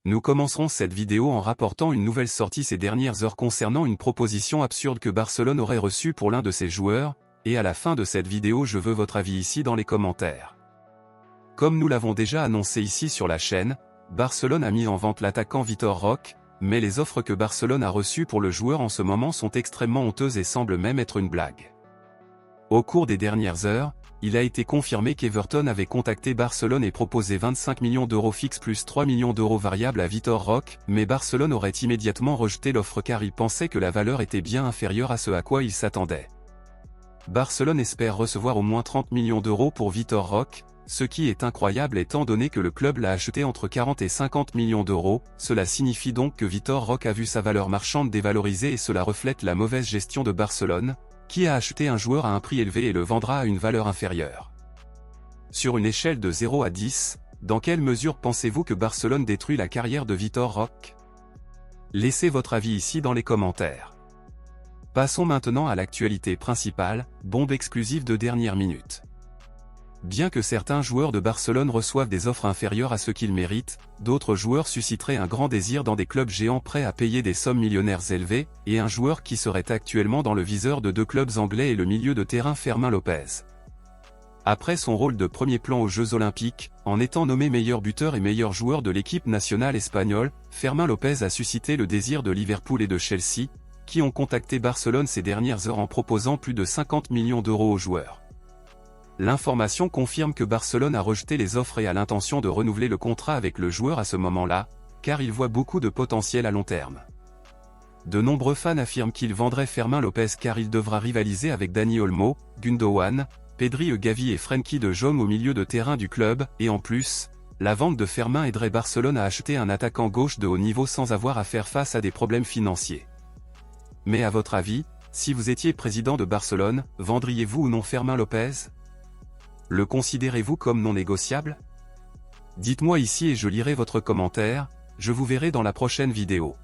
Nous commencerons cette vidéo en rapportant une nouvelle sortie ces dernières heures concernant une proposition absurde que Barcelone aurait reçue pour l'un de ses joueurs, et à la fin de cette vidéo je veux votre avis ici dans les commentaires. Comme nous l'avons déjà annoncé ici sur la chaîne, Barcelone a mis en vente l'attaquant Vitor Roque, mais les offres que Barcelone a reçues pour le joueur en ce moment sont extrêmement honteuses et semblent même être une blague. Au cours des dernières heures, il a été confirmé qu'Everton avait contacté Barcelone et proposé 25 millions d'euros fixes plus 3 millions d'euros variables à Vitor Roque, mais Barcelone aurait immédiatement rejeté l'offre car il pensait que la valeur était bien inférieure à ce à quoi il s'attendait. Barcelone espère recevoir au moins 30 millions d'euros pour Vitor Roque, ce qui est incroyable étant donné que le club l'a acheté entre 40 et 50 millions d'euros, cela signifie donc que Vitor Roque a vu sa valeur marchande dévalorisée et cela reflète la mauvaise gestion de Barcelone, qui a acheté un joueur à un prix élevé et le vendra à une valeur inférieure. Sur une échelle de 0 à 10, dans quelle mesure pensez-vous que Barcelone détruit la carrière de Vitor Roque? Laissez votre avis ici dans les commentaires. Passons maintenant à l'actualité principale, bombe exclusive de dernière minute. Bien que certains joueurs de Barcelone reçoivent des offres inférieures à ce qu'ils méritent, d'autres joueurs susciteraient un grand désir dans des clubs géants prêts à payer des sommes millionnaires élevées, et un joueur qui serait actuellement dans le viseur de deux clubs anglais est le milieu de terrain Fermín López. Après son rôle de premier plan aux Jeux Olympiques, en étant nommé meilleur buteur et meilleur joueur de l'équipe nationale espagnole, Fermín López a suscité le désir de Liverpool et de Chelsea, qui ont contacté Barcelone ces dernières heures en proposant plus de 50 millions d'euros aux joueurs. L'information confirme que Barcelone a rejeté les offres et a l'intention de renouveler le contrat avec le joueur à ce moment-là, car il voit beaucoup de potentiel à long terme. De nombreux fans affirment qu'il vendrait Fermín López car il devra rivaliser avec Dani Olmo, Gundogan, Pedri, Gavi et Frenkie de Jong au milieu de terrain du club, et en plus, la vente de Fermín aiderait Barcelone à acheter un attaquant gauche de haut niveau sans avoir à faire face à des problèmes financiers. Mais à votre avis, si vous étiez président de Barcelone, vendriez-vous ou non Fermín López? Le considérez-vous comme non négociable? Dites-moi ici et je lirai votre commentaire, je vous verrai dans la prochaine vidéo.